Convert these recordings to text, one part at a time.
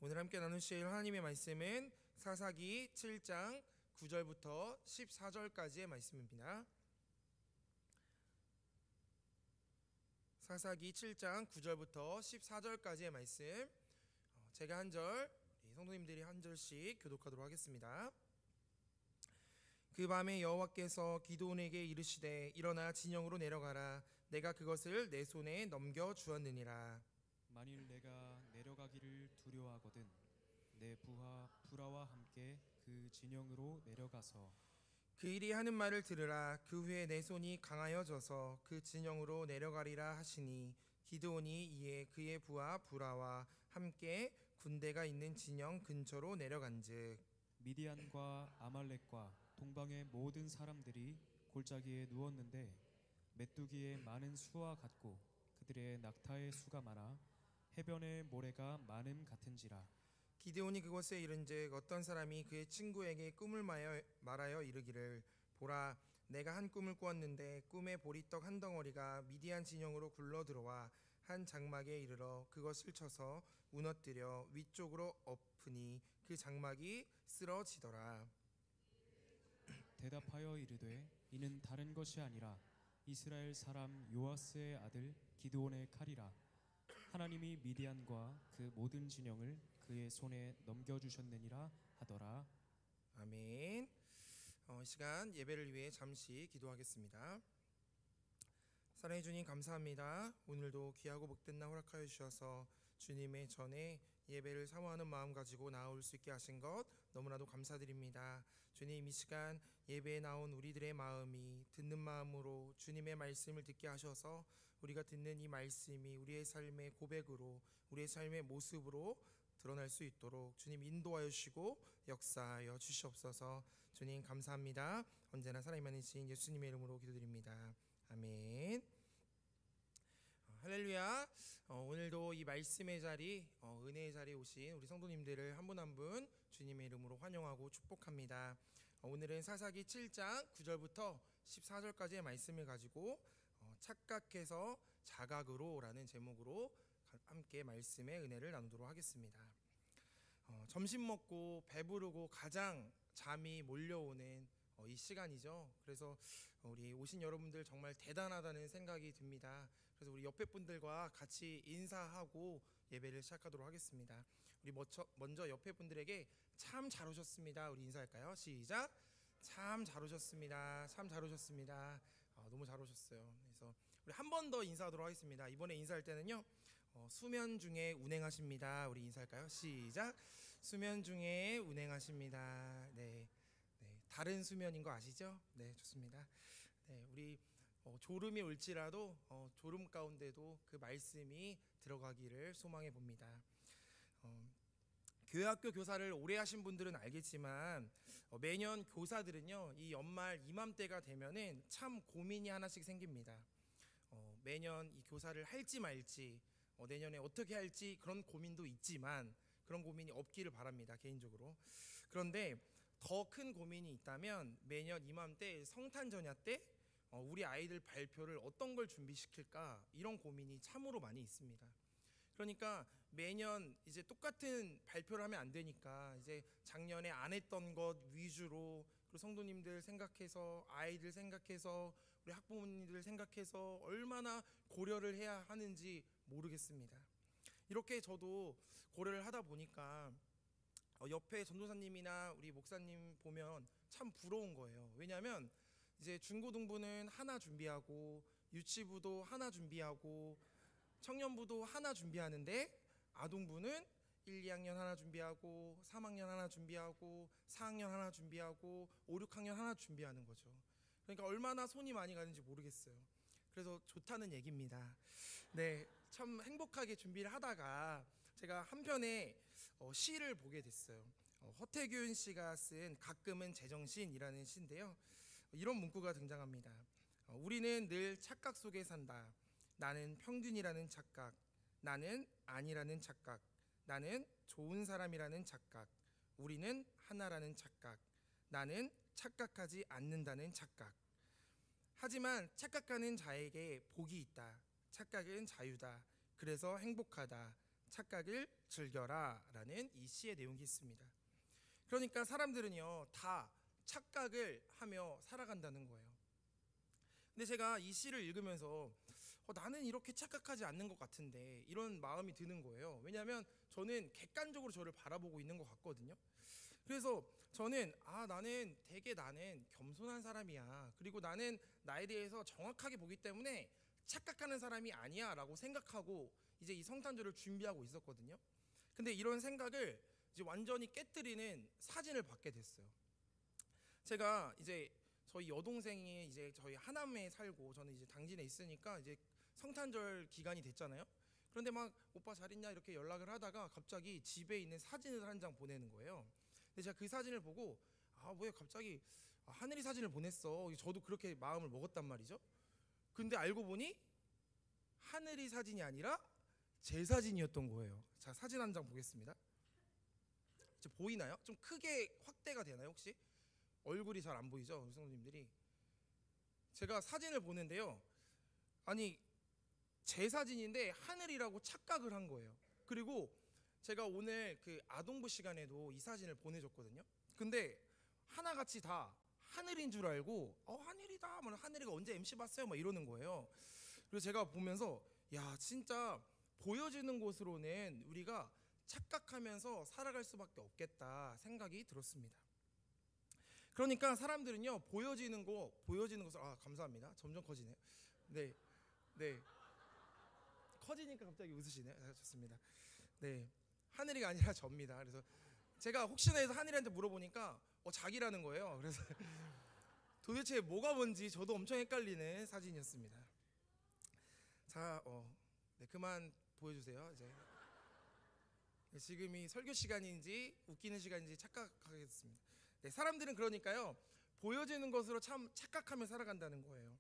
오늘 함께 나누실 하나님의 말씀은 사사기 7장 9절부터 14절까지의 말씀입니다. 사사기 7장 9절부터 14절까지의 말씀, 제가 한 절, 성도님들이 한 절씩 교독하도록 하겠습니다. 그 밤에 여호와께서 기드온에게 이르시되 일어나 진영으로 내려가라. 내가 그것을 내 손에 넘겨 주었느니라. 만일 내가 내려가기를 두려워하거든 내 부하 부라와 함께 그 진영으로 내려가서 그 일이 하는 말을 들으라. 그 후에 내 손이 강하여져서 그 진영으로 내려가리라 하시니 기드온이 이에 그의 부하 부라와 함께 군대가 있는 진영 근처로 내려간즉 미디안과 아말렉과 동방의 모든 사람들이 골짜기에 누웠는데 메뚜기의 많은 수와 같고 그들의 낙타의 수가 많아 해변의 모래가 많음 같은지라. 기드온이 그곳에 이른즉 어떤 사람이 그의 친구에게 꿈을 말하여 이르기를 보라, 내가 한 꿈을 꾸었는데 꿈에 보리떡 한 덩어리가 미디안 진영으로 굴러 들어와 한 장막에 이르러 그것을 쳐서 무너뜨려 위쪽으로 엎으니 그 장막이 쓰러지더라. 대답하여 이르되 이는 다른 것이 아니라 이스라엘 사람 요아스의 아들 기드온의 칼이라. 하나님이 미디안과 그 모든 진영을 그의 손에 넘겨주셨느니라 하더라. 아멘. 이 시간 예배를 위해 잠시 기도하겠습니다. 사랑해 주님, 감사합니다. 오늘도 귀하고 복된 날 허락하여 주셔서 주님의 전에 예배를 사모하는 마음 가지고 나올 수 있게 하신 것 너무나도 감사드립니다. 주님, 이 시간 예배에 나온 우리들의 마음이 듣는 마음으로 주님의 말씀을 듣게 하셔서 우리가 듣는 이 말씀이 우리의 삶의 고백으로, 우리의 삶의 모습으로 드러날 수 있도록 주님 인도하여 주시고 역사하여 주시옵소서. 주님 감사합니다. 언제나 사랑이 많으신 예수님의 이름으로 기도드립니다. 아멘. 할렐루야. 오늘도 이 말씀의 자리, 은혜의 자리에 오신 우리 성도님들을 한 분 한 분 주님의 이름으로 환영하고 축복합니다. 오늘은 사사기 7장 9절부터 14절까지의 말씀을 가지고 착각해서 자각으로 라는 제목으로 함께 말씀의 은혜를 나누도록 하겠습니다. 점심 먹고 배부르고 가장 잠이 몰려오는 이 시간이죠. 그래서 우리 오신 여러분들 정말 대단하다는 생각이 듭니다. 그래서 우리 옆에 분들과 같이 인사하고 예배를 시작하도록 하겠습니다. 우리 먼저 옆에 분들에게 참 잘 오셨습니다. 우리 인사할까요? 시작. 참 잘 오셨습니다. 참 잘 오셨습니다. 너무 잘 오셨어요. 그래서 우리 한 번 더 인사하도록 하겠습니다. 이번에 인사할 때는요, 수면 중에 운행하십니다. 우리 인사할까요? 시작. 수면 중에 운행하십니다. 네. 다른 수면인 거 아시죠? 네, 좋습니다. 네, 우리 졸음이 올지라도 졸음 가운데도 그 말씀이 들어가기를 소망해 봅니다. 교회학교 교사를 오래 하신 분들은 알겠지만 매년 교사들은요, 이 연말 이맘때가 되면은 참 고민이 하나씩 생깁니다. 매년 이 교사를 할지 말지, 내년에 어떻게 할지 그런 고민도 있지만 그런 고민이 없기를 바랍니다, 개인적으로. 그런데 더 큰 고민이 있다면 매년 이맘때 성탄전야 때 우리 아이들 발표를 어떤 걸 준비시킬까, 이런 고민이 참으로 많이 있습니다. 그러니까 매년 이제 똑같은 발표를 하면 안 되니까 이제 작년에 안 했던 것 위주로, 그리고 성도님들 생각해서, 아이들 생각해서, 우리 학부모님들 생각해서 얼마나 고려를 해야 하는지 모르겠습니다. 이렇게 저도 고려를 하다 보니까 옆에 전도사님이나 우리 목사님 보면 참 부러운 거예요. 왜냐하면 이제 중고등부는 하나 준비하고 유치부도 하나 준비하고 청년부도 하나 준비하는데 아동부는 1, 2학년 하나 준비하고 3학년 하나 준비하고 4학년 하나 준비하고 5, 6학년 하나 준비하는 거죠. 그러니까 얼마나 손이 많이 가는지 모르겠어요. 그래서 좋다는 얘기입니다. 네, 참 행복하게 준비를 하다가 제가 한편의 시를 보게 됐어요. 허태균 씨가 쓴 가끔은 제정신이라는 시인데요, 이런 문구가 등장합니다. 우리는 늘 착각 속에 산다. 나는 평균이라는 착각, 나는 아니라는 착각, 나는 좋은 사람이라는 착각, 우리는 하나라는 착각, 나는 착각하지 않는다는 착각. 하지만 착각하는 자에게 복이 있다. 착각은 자유다. 그래서 행복하다. 착각을 즐겨라라는 이 시의 내용이 있습니다. 그러니까 사람들은요 다 착각을 하며 살아간다는 거예요. 근데 제가 이 시를 읽으면서 나는 이렇게 착각하지 않는 것 같은데 이런 마음이 드는 거예요. 왜냐하면 저는 객관적으로 저를 바라보고 있는 것 같거든요. 그래서 저는 나는 겸손한 사람이야. 그리고 나는 나에 대해서 정확하게 보기 때문에 착각하는 사람이 아니야 라고 생각하고 이제 이 성탄절을 준비하고 있었거든요. 근데 이런 생각을 이제 완전히 깨뜨리는 사진을 받게 됐어요. 제가 이제 저희 여동생이 이제 저희 하남에 살고 저는 이제 당진에 있으니까 이제 성탄절 기간이 됐잖아요. 그런데 막 오빠 잘 있냐 이렇게 연락을 하다가 갑자기 집에 있는 사진을 한 장 보내는 거예요. 근데 제가 그 사진을 보고 왜 갑자기 하늘이 사진을 보냈어. 저도 그렇게 마음을 먹었단 말이죠. 근데 알고 보니 하늘이 사진이 아니라 제 사진이었던 거예요. 자, 사진 한 장 보겠습니다. 지금 보이나요? 좀 크게 확대가 되나요 혹시? 얼굴이 잘 안 보이죠, 우리 성도님들이. 제가 사진을 보는데요. 아니 제 사진인데 하늘이라고 착각을 한 거예요. 그리고 제가 오늘 그 아동부 시간에도 이 사진을 보내줬거든요. 근데 하나같이 다 하늘인 줄 알고 하늘이다. 하늘이가 언제 MC 봤어요? 막 이러는 거예요. 그래서 제가 보면서 야 진짜 보여지는 곳으로는 우리가 착각하면서 살아갈 수밖에 없겠다 생각이 들었습니다. 그러니까 사람들은요 보여지는 것을 감사합니다. 점점 커지네요. 네. 커지니까 갑자기 웃으시네요. 좋습니다. 네, 하늘이가 아니라 접니다. 그래서 제가 혹시나 해서 하늘이한테 물어보니까 자기라는 거예요. 그래서 도대체 뭐가 뭔지 저도 엄청 헷갈리는 사진이었습니다. 자, 네, 그만 보여주세요. 이제 지금이 설교 시간인지 웃기는 시간인지 착각하게 됐습니다. 네, 사람들은 그러니까요 보여지는 것으로 참 착각하며 살아간다는 거예요.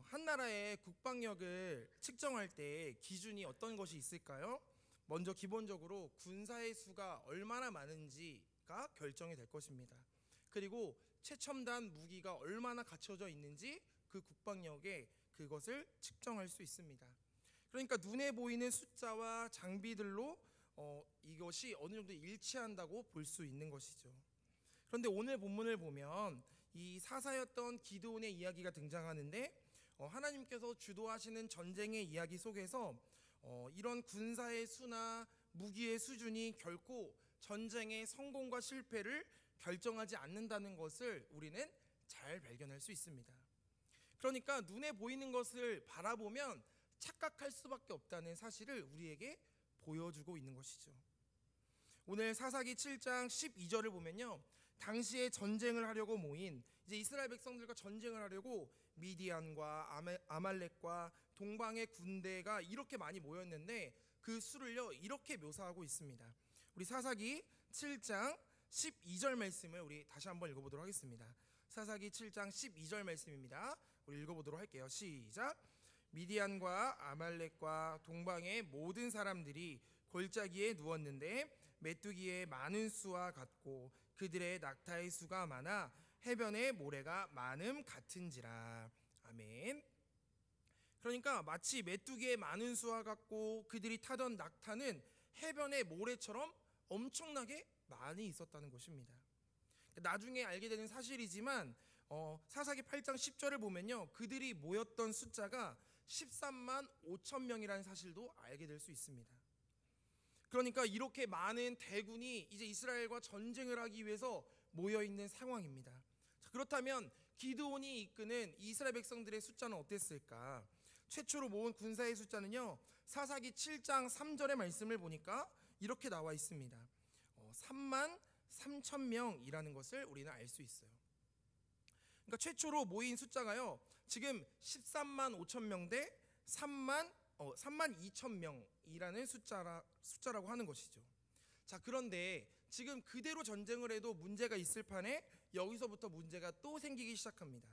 한 나라의 국방력을 측정할 때 기준이 어떤 것이 있을까요? 먼저 기본적으로 군사의 수가 얼마나 많은지가 결정이 될 것입니다. 그리고 최첨단 무기가 얼마나 갖춰져 있는지 그 국방력에 그것을 측정할 수 있습니다. 그러니까 눈에 보이는 숫자와 장비들로 이것이 어느 정도 일치한다고 볼 수 있는 것이죠. 그런데 오늘 본문을 보면 이 사사였던 기드온의 이야기가 등장하는데 하나님께서 주도하시는 전쟁의 이야기 속에서 이런 군사의 수나 무기의 수준이 결코 전쟁의 성공과 실패를 결정하지 않는다는 것을 우리는 잘 발견할 수 있습니다. 그러니까 눈에 보이는 것을 바라보면 착각할 수밖에 없다는 사실을 우리에게 보여주고 있는 것이죠. 오늘 사사기 7장 12절을 보면요, 당시에 전쟁을 하려고 모인 이제 이스라엘 백성들과 전쟁을 하려고 미디안과 아말렉과 동방의 군대가 이렇게 많이 모였는데 그 수를요 이렇게 묘사하고 있습니다. 우리 사사기 7장 12절 말씀을 우리 다시 한번 읽어보도록 하겠습니다. 사사기 7장 12절 말씀입니다. 우리 읽어보도록 할게요. 시작. 미디안과 아말렉과 동방의 모든 사람들이 골짜기에 누웠는데 메뚜기의 많은 수와 같고 그들의 낙타의 수가 많아 해변의 모래가 많음 같은지라. 아멘. 그러니까 마치 메뚜기의 많은 수와 같고 그들이 타던 낙타는 해변의 모래처럼 엄청나게 많이 있었다는 것입니다. 나중에 알게 되는 사실이지만 사사기 8장 10절을 보면요, 그들이 모였던 숫자가 13만 5천 명이라는 사실도 알게 될 수 있습니다. 그러니까 이렇게 많은 대군이 이제 이스라엘과 전쟁을 하기 위해서 모여있는 상황입니다. 그렇다면 기드온이 이끄는 이스라엘 백성들의 숫자는 어땠을까? 최초로 모은 군사의 숫자는요, 사사기 7장 3절의 말씀을 보니까 이렇게 나와 있습니다. 3만 3천 명이라는 것을 우리는 알 수 있어요. 그러니까 최초로 모인 숫자가요, 지금 13만 5천 명 대 3만 2천 명이라는 숫자라고 하는 것이죠. 자, 그런데 지금 그대로 전쟁을 해도 문제가 있을 판에 여기서부터 문제가 또 생기기 시작합니다.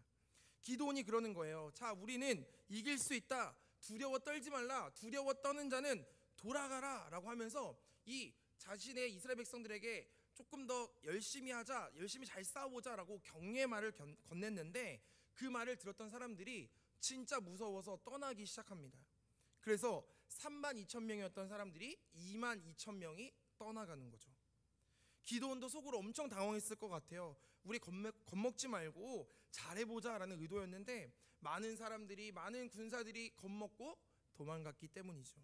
기드온이 그러는 거예요. 자, 우리는 이길 수 있다. 두려워 떨지 말라. 두려워 떠는 자는 돌아가라 라고 하면서 이 자신의 이스라엘 백성들에게 조금 더 열심히 하자, 열심히 잘 싸워보자 라고 격려의 말을 건넸는데 그 말을 들었던 사람들이 진짜 무서워서 떠나기 시작합니다. 그래서 3만 2천 명이었던 사람들이 2만 2천 명이 떠나가는 거죠. 기드온도 속으로 엄청 당황했을 것 같아요. 우리 겁먹지 말고 잘해보자라는 의도였는데 많은 사람들이, 많은 군사들이 겁먹고 도망갔기 때문이죠.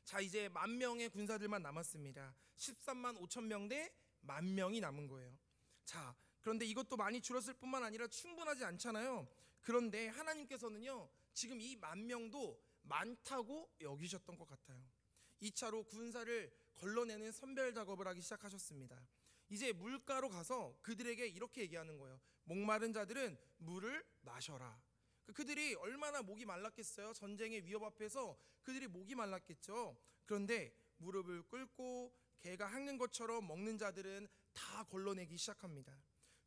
자, 이제 10,000명의 군사들만 남았습니다. 13만 5천 명 대 10,000명이 남은 거예요. 자, 그런데 이것도 많이 줄었을 뿐만 아니라 충분하지 않잖아요. 그런데 하나님께서는요, 지금 이 10,000명도 많다고 여기셨던 것 같아요. 2차로 군사를 걸러내는 선별 작업을 하기 시작하셨습니다. 이제 물가로 가서 그들에게 이렇게 얘기하는 거예요. 목마른 자들은 물을 마셔라. 그들이 얼마나 목이 말랐겠어요. 전쟁의 위협 앞에서 그들이 목이 말랐겠죠. 그런데 무릎을 꿇고 개가 핥는 것처럼 먹는 자들은 다 걸러내기 시작합니다.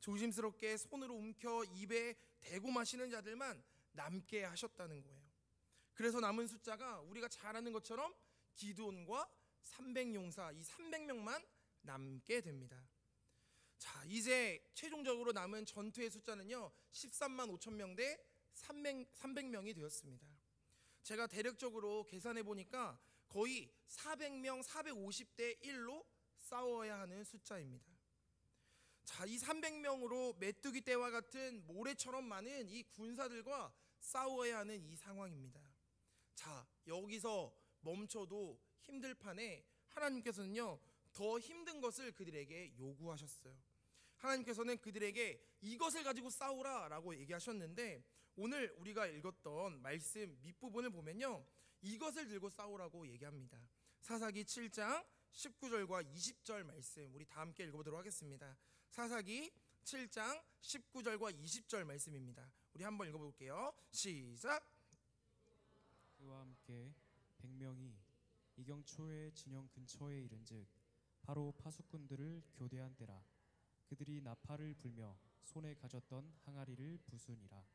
조심스럽게 손으로 움켜 입에 대고 마시는 자들만 남게 하셨다는 거예요. 그래서 남은 숫자가 우리가 잘 아는 것처럼 기드온과 300용사, 이 300명만 남게 됩니다. 자, 이제 최종적으로 남은 전투의 숫자는요 13만 5천 명 대 300명이 되었습니다. 제가 대략적으로 계산해 보니까 거의 400명, 450대 1로 싸워야 하는 숫자입니다. 자, 이 300명으로 메뚜기 떼와 같은 모래처럼 많은 이 군사들과 싸워야 하는 이 상황입니다. 자, 여기서 멈춰도 힘들 판에 하나님께서는요 더 힘든 것을 그들에게 요구하셨어요. 하나님께서는 그들에게 이것을 가지고 싸우라 라고 얘기하셨는데, 오늘 우리가 읽었던 말씀 밑부분을 보면요 이것을 들고 싸우라고 얘기합니다. 사사기 7장 19절과 20절 말씀 우리 다 함께 읽어보도록 하겠습니다. 사사기 7장 19절과 20절 말씀입니다. 우리 한번 읽어볼게요. 시작. 그와 함께 100명이 이경초의 진영 근처에 이른즉 바로 파수꾼들을 교대한 때라. 그들이 나팔을 불며 손에 가졌던 항아리를 부수니라.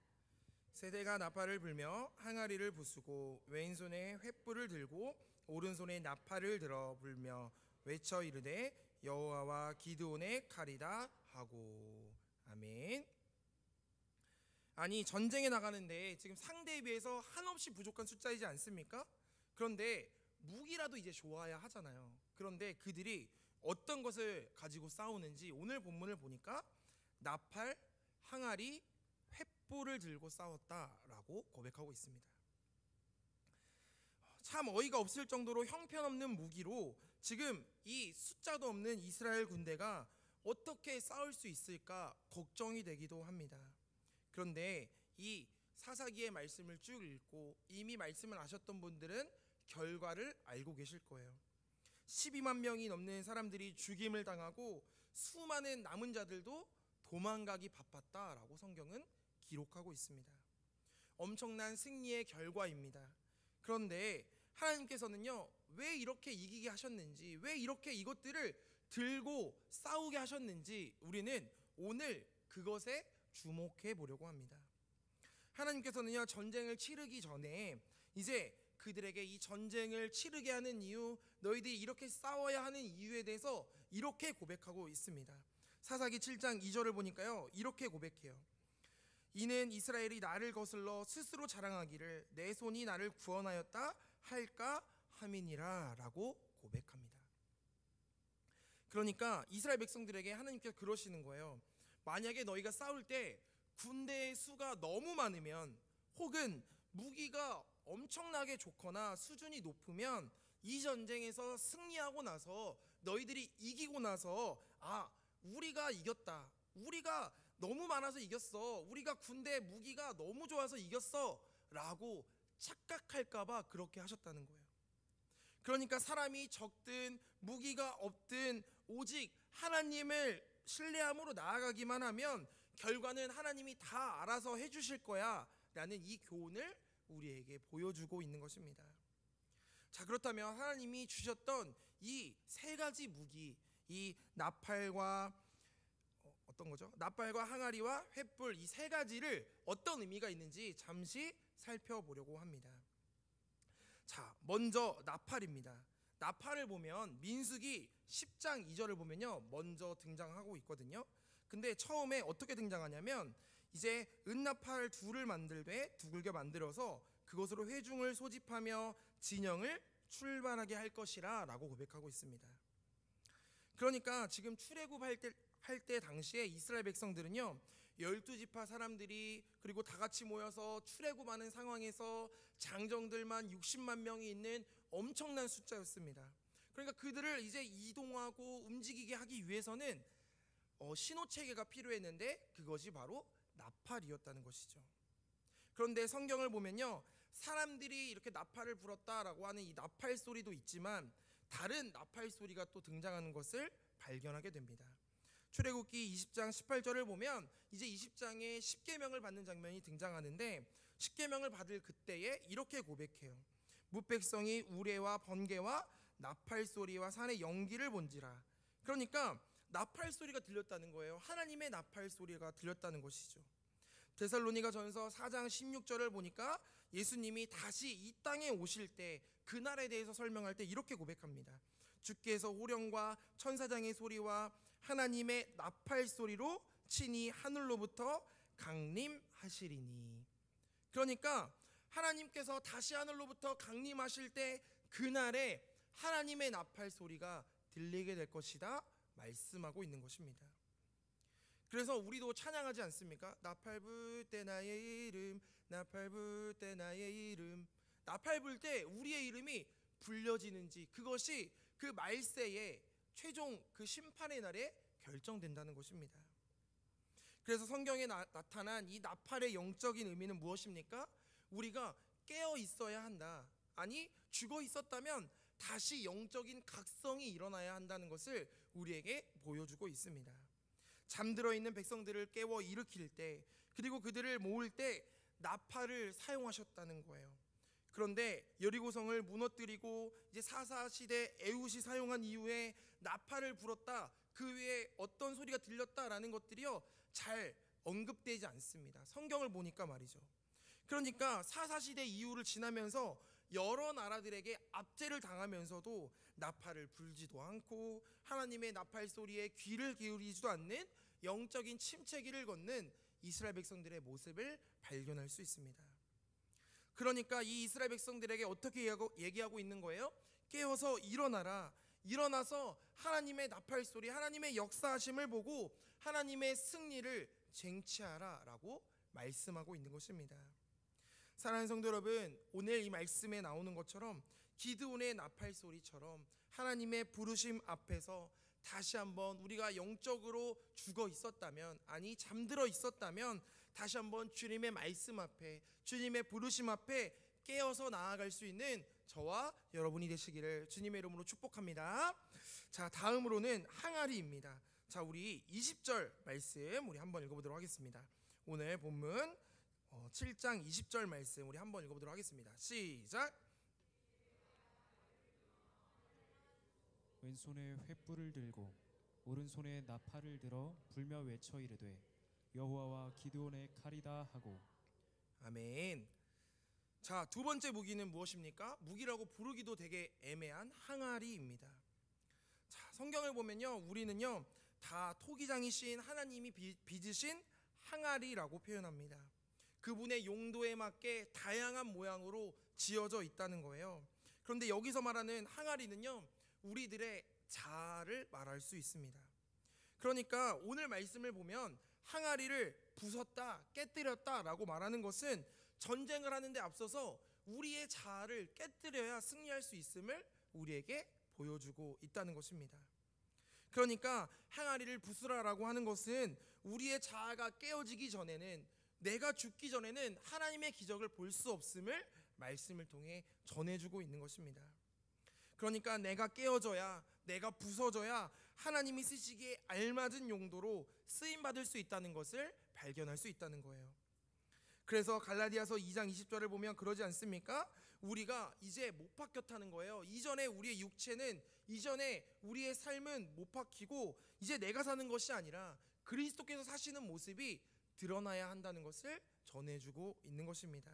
세대가 나팔을 불며 항아리를 부수고 왼손에 횃불을 들고 오른손에 나팔을 들어 불며 외쳐 이르되 여호와와 기드온의 칼이다 하고. 아멘. 아니, 전쟁에 나가는데 지금 상대에 비해서 한없이 부족한 숫자이지 않습니까? 그런데 무기라도 이제 좋아야 하잖아요. 그런데 그들이 어떤 것을 가지고 싸우는지 오늘 본문을 보니까 나팔, 항아리, 횃불을 들고 싸웠다라고 고백하고 있습니다. 참 어이가 없을 정도로 형편없는 무기로 지금 이 숫자도 없는 이스라엘 군대가 어떻게 싸울 수 있을까 걱정이 되기도 합니다. 그런데 이 사사기의 말씀을 쭉 읽고 이미 말씀을 아셨던 분들은 결과를 알고 계실 거예요. 12만 명이 넘는 사람들이 죽임을 당하고 수많은 남은 자들도 도망가기 바빴다라고 성경은 기록하고 있습니다. 엄청난 승리의 결과입니다. 그런데 하나님께서는요 왜 이렇게 이기게 하셨는지, 왜 이렇게 이것들을 들고 싸우게 하셨는지 우리는 오늘 그것에 주목해 보려고 합니다. 하나님께서는요 전쟁을 치르기 전에 이제 그들에게 이 전쟁을 치르게 하는 이유, 너희들이 이렇게 싸워야 하는 이유에 대해서 이렇게 고백하고 있습니다. 사사기 7장 2절을 보니까요 이렇게 고백해요. 이는 이스라엘이 나를 거슬러 스스로 자랑하기를 내 손이 나를 구원하였다 할까 함이니라 라고 고백합니다. 그러니까 이스라엘 백성들에게 하나님께서 그러시는 거예요. 만약에 너희가 싸울 때 군대의 수가 너무 많으면 혹은 무기가 엄청나게 좋거나 수준이 높으면 이 전쟁에서 승리하고 나서 너희들이 이기고 나서 우리가 이겼다, 우리가 너무 많아서 이겼어, 우리가 군대 무기가 너무 좋아서 이겼어 라고 착각할까봐 그렇게 하셨다는 거예요. 그러니까 사람이 적든 무기가 없든 오직 하나님을 신뢰함으로 나아가기만 하면 결과는 하나님이 다 알아서 해주실 거야 라는 이 교훈을 우리에게 보여주고 있는 것입니다. 자, 그렇다면 하나님이 주셨던 이 세 가지 무기, 이 나팔과 어떤 거죠? 나팔과 항아리와 횃불, 이 세 가지를 어떤 의미가 있는지 잠시 살펴보려고 합니다. 자, 먼저 나팔입니다. 나팔을 보면 민수기 10장 2절을 보면요 먼저 등장하고 있거든요. 근데 처음에 어떻게 등장하냐면 이제 은나팔 둘을 만들되 두들겨 만들어서 그것으로 회중을 소집하며 진영을 출발하게 할 것이라 라고 고백하고 있습니다. 그러니까 지금 출애굽할 때 당시에 이스라엘 백성들은요, 12지파 사람들이 그리고 다 같이 모여서 출애굽하는 상황에서 장정들만 60만 명이 있는 엄청난 숫자였습니다. 그러니까 그들을 이제 이동하고 움직이게 하기 위해서는 신호체계가 필요했는데 그것이 바로 나팔이었다는 것이죠. 그런데 성경을 보면요, 사람들이 이렇게 나팔을 불었다라고 하는 이 나팔 소리도 있지만 다른 나팔 소리가 또 등장하는 것을 발견하게 됩니다. 출애굽기 20장 18절을 보면 이제 20장에 십계명을 받는 장면이 등장하는데, 십계명을 받을 그때에 이렇게 고백해요. 무백성이 우레와 번개와 나팔 소리와 산의 연기를 본지라. 그러니까 나팔 소리가 들렸다는 거예요. 하나님의 나팔 소리가 들렸다는 것이죠. 데살로니가 전서 4장 16절을 보니까 예수님이 다시 이 땅에 오실 때 그날에 대해서 설명할 때 이렇게 고백합니다. 주께서 호령과 천사장의 소리와 하나님의 나팔 소리로 친히 하늘로부터 강림하시리니. 그러니까 하나님께서 다시 하늘로부터 강림하실 때 그날에 하나님의 나팔 소리가 들리게 될 것이다 말씀하고 있는 것입니다. 그래서 우리도 찬양하지 않습니까? 나팔 불 때 나의 이름, 나팔 불 때 나의 이름. 나팔 불 때 우리의 이름이 불려지는지, 그것이 그 말세의 최종 그 심판의 날에 결정된다는 것입니다. 그래서 성경에 나타난 이 나팔의 영적인 의미는 무엇입니까? 우리가 깨어 있어야 한다. 아니, 죽어 있었다면 다시 영적인 각성이 일어나야 한다는 것을 우리에게 보여주고 있습니다. 잠들어 있는 백성들을 깨워 일으킬 때, 그리고 그들을 모을 때 나팔을 사용하셨다는 거예요. 그런데 여리고성을 무너뜨리고 이제 사사시대 에훗이 사용한 이후에 나팔을 불었다, 그 외에 어떤 소리가 들렸다라는 것들이요 잘 언급되지 않습니다. 성경을 보니까 말이죠. 그러니까 사사시대 이후를 지나면서 여러 나라들에게 압제를 당하면서도 나팔을 불지도 않고 하나님의 나팔 소리에 귀를 기울이지도 않는 영적인 침체기를 걷는 이스라엘 백성들의 모습을 발견할 수 있습니다. 그러니까 이 이스라엘 백성들에게 어떻게 얘기하고 있는 거예요? 깨어서 일어나라. 일어나서 하나님의 나팔 소리, 하나님의 역사하심을 보고 하나님의 승리를 쟁취하라 라고 말씀하고 있는 것입니다. 사랑하는 성도 여러분, 오늘 이 말씀에 나오는 것처럼 기드온의 나팔 소리처럼 하나님의 부르심 앞에서 다시 한번 우리가 영적으로 죽어 있었다면, 아니 잠들어 있었다면 다시 한번 주님의 말씀 앞에, 주님의 부르심 앞에 깨어서 나아갈 수 있는 저와 여러분이 되시기를 주님의 이름으로 축복합니다. 자, 다음으로는 항아리입니다. 자, 우리 20절 말씀 우리 한번 읽어보도록 하겠습니다. 오늘 본문 7장 20절 말씀 우리 한번 읽어보도록 하겠습니다. 시작. 왼손에 횃불을 들고 오른손에 나팔을 들어 불며 외쳐 이르되 여호와와 기드온의 칼이다 하고. 아멘. 자, 두 번째 무기는 무엇입니까? 무기라고 부르기도 되게 애매한 항아리입니다. 자, 성경을 보면요, 우리는요 다 토기장이신 하나님이 빚으신 항아리라고 표현합니다. 그분의 용도에 맞게 다양한 모양으로 지어져 있다는 거예요. 그런데 여기서 말하는 항아리는요 우리들의 자아를 말할 수 있습니다. 그러니까 오늘 말씀을 보면 항아리를 부쉈다, 깨뜨렸다 라고 말하는 것은 전쟁을 하는 데 앞서서 우리의 자아를 깨뜨려야 승리할 수 있음을 우리에게 보여주고 있다는 것입니다. 그러니까 항아리를 부수라라고 하는 것은 우리의 자아가 깨어지기 전에는, 내가 죽기 전에는 하나님의 기적을 볼 수 없음을 말씀을 통해 전해주고 있는 것입니다. 그러니까 내가 깨어져야, 내가 부서져야 하나님이 쓰시기에 알맞은 용도로 쓰임받을 수 있다는 것을 발견할 수 있다는 거예요. 그래서 갈라디아서 2장 20절을 보면 그러지 않습니까? 우리가 이제 못 박혔다는 거예요. 이전에 우리의 육체는, 이전에 우리의 삶은 못 박히고 이제 내가 사는 것이 아니라 그리스도께서 사시는 모습이 드러나야 한다는 것을 전해주고 있는 것입니다.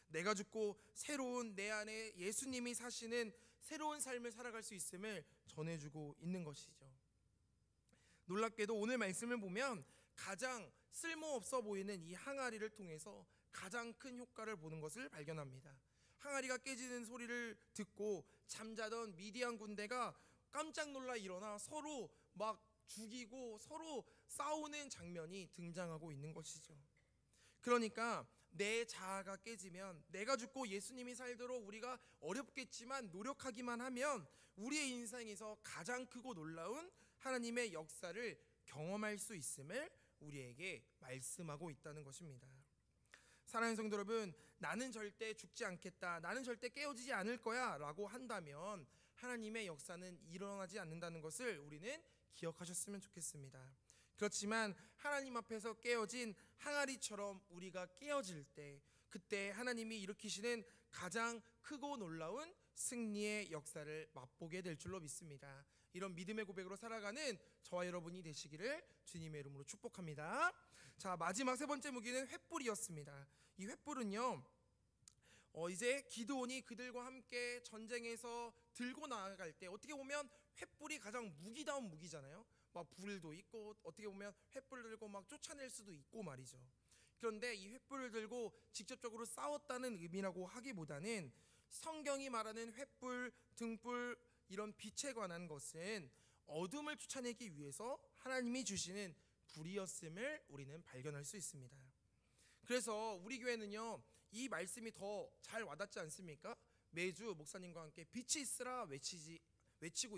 내가 죽고 새로운 내 안에 예수님이 사시는 새로운 삶을 살아갈 수 있음을 전해주고 있는 것이죠. 놀랍게도 오늘 말씀을 보면 가장 쓸모없어 보이는 이 항아리를 통해서 가장 큰 효과를 보는 것을 발견합니다. 항아리가 깨지는 소리를 듣고 잠자던 미디안 군대가 깜짝 놀라 일어나 서로 막 죽이고 서로 싸우는 장면이 등장하고 있는 것이죠. 그러니까 내 자아가 깨지면 내가 죽고 예수님이 살도록 우리가 어렵겠지만 노력하기만 하면 우리의 인생에서 가장 크고 놀라운 하나님의 역사를 경험할 수 있음을 우리에게 말씀하고 있다는 것입니다. 사랑하는 성도 여러분, 나는 절대 죽지 않겠다, 나는 절대 깨어지지 않을 거야 라고 한다면 하나님의 역사는 일어나지 않는다는 것을 우리는 기억하셨으면 좋겠습니다. 그렇지만 하나님 앞에서 깨어진 항아리처럼 우리가 깨어질 때, 그때 하나님이 일으키시는 가장 크고 놀라운 승리의 역사를 맛보게 될 줄로 믿습니다. 이런 믿음의 고백으로 살아가는 저와 여러분이 되시기를 주님의 이름으로 축복합니다. 자, 마지막 세 번째 무기는 횃불이었습니다. 이 횃불은요, 이제 기드온이 그들과 함께 전쟁에서 들고 나아갈 때, 어떻게 보면 횃불이 가장 무기다운 무기잖아요. 막 불도 있고 어떻게 보면 횃불을 들고 막 쫓아낼 수도 있고 말이죠. 그런데 이 횃불을 들고 직접적으로 싸웠다는 의미라고 하기보다는 성경이 말하는 횃불, 등불, 이런 빛에 관한 것은 어둠을 쫓아내기 위해서 하나님이 주시는 불이었음을 우리는 발견할 수 있습니다. 그래서 우리 교회는요, 이 말씀이 더 잘 와닿지 않습니까? 매주 목사님과 함께 빛이 있으라 외치고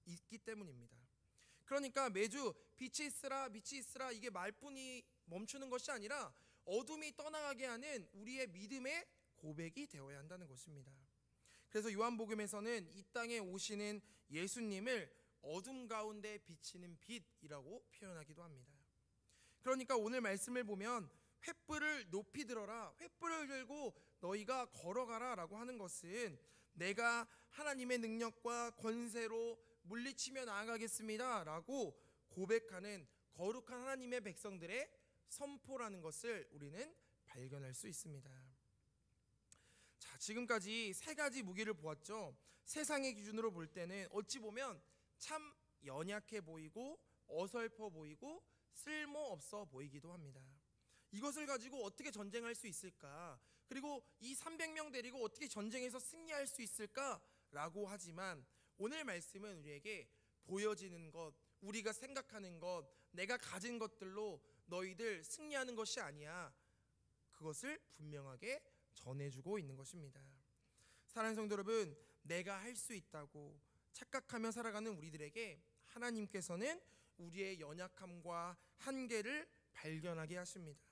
있기 때문입니다. 그러니까 매주 빛이 있으라, 빛이 있으라, 이게 말뿐이 멈추는 것이 아니라 어둠이 떠나가게 하는 우리의 믿음의 고백이 되어야 한다는 것입니다. 그래서 요한복음에서는 이 땅에 오시는 예수님을 어둠 가운데 비치는 빛이라고 표현하기도 합니다. 그러니까 오늘 말씀을 보면 횃불을 높이 들어라, 횃불을 들고 너희가 걸어가라 라고 하는 것은 내가 하나님의 능력과 권세로 물리치며 나아가겠습니다 라고 고백하는 거룩한 하나님의 백성들의 선포라는 것을 우리는 발견할 수 있습니다. 자, 지금까지 세 가지 무기를 보았죠. 세상의 기준으로 볼 때는 어찌 보면 참 연약해 보이고 어설퍼 보이고 쓸모없어 보이기도 합니다. 이것을 가지고 어떻게 전쟁할 수 있을까? 그리고 이 300명 데리고 어떻게 전쟁에서 승리할 수 있을까라고 하지만 오늘 말씀은 우리에게 보여지는 것, 우리가 생각하는 것, 내가 가진 것들로 너희들 승리하는 것이 아니야, 그것을 분명하게 전해주고 있는 것입니다. 사랑하는 성도 여러분, 내가 할 수 있다고 착각하며 살아가는 우리들에게 하나님께서는 우리의 연약함과 한계를 발견하게 하십니다.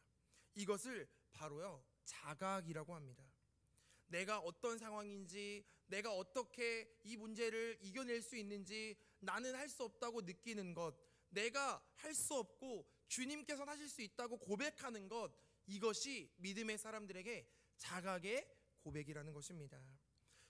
이것을 바로요, 자각이라고 합니다. 내가 어떤 상황인지, 내가 어떻게 이 문제를 이겨낼 수 있는지, 나는 할 수 없다고 느끼는 것, 내가 할 수 없고 주님께서 하실 수 있다고 고백하는 것, 이것이 믿음의 사람들에게 자각의 고백이라는 것입니다.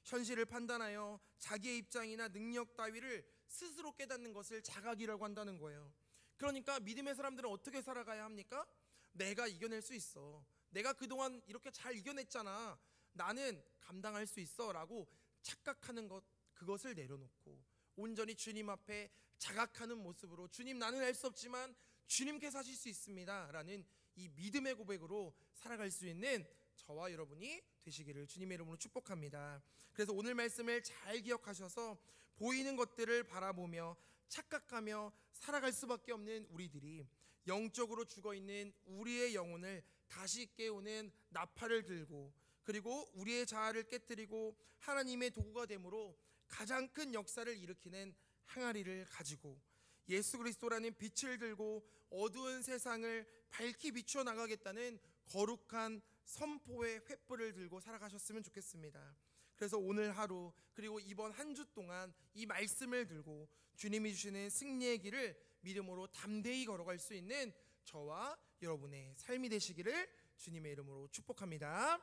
현실을 판단하여 자기의 입장이나 능력 따위를 스스로 깨닫는 것을 자각이라고 한다는 거예요. 그러니까 믿음의 사람들은 어떻게 살아가야 합니까? 내가 이겨낼 수 있어, 내가 그동안 이렇게 잘 이겨냈잖아, 나는 감당할 수 있어 라고 착각하는 것, 그것을 내려놓고 온전히 주님 앞에 자각하는 모습으로, 주님, 나는 할 수 없지만 주님께서 하실 수 있습니다 라는 이 믿음의 고백으로 살아갈 수 있는 저와 여러분이 되시기를 주님의 이름으로 축복합니다. 그래서 오늘 말씀을 잘 기억하셔서 보이는 것들을 바라보며 착각하며 살아갈 수밖에 없는 우리들이 영적으로 죽어있는 우리의 영혼을 다시 깨우는 나팔을 들고, 그리고 우리의 자아를 깨뜨리고 하나님의 도구가 되므로 가장 큰 역사를 일으키는 항아리를 가지고 예수 그리스도라는 빛을 들고 어두운 세상을 밝히 비추어 나가겠다는 거룩한 선포의 횃불을 들고 살아가셨으면 좋겠습니다. 그래서 오늘 하루, 그리고 이번 한 주 동안 이 말씀을 들고 주님이 주시는 승리의 길을 믿음으로 담대히 걸어갈 수 있는 저와 여러분의 삶이 되시기를 주님의 이름으로 축복합니다.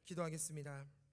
기도하겠습니다.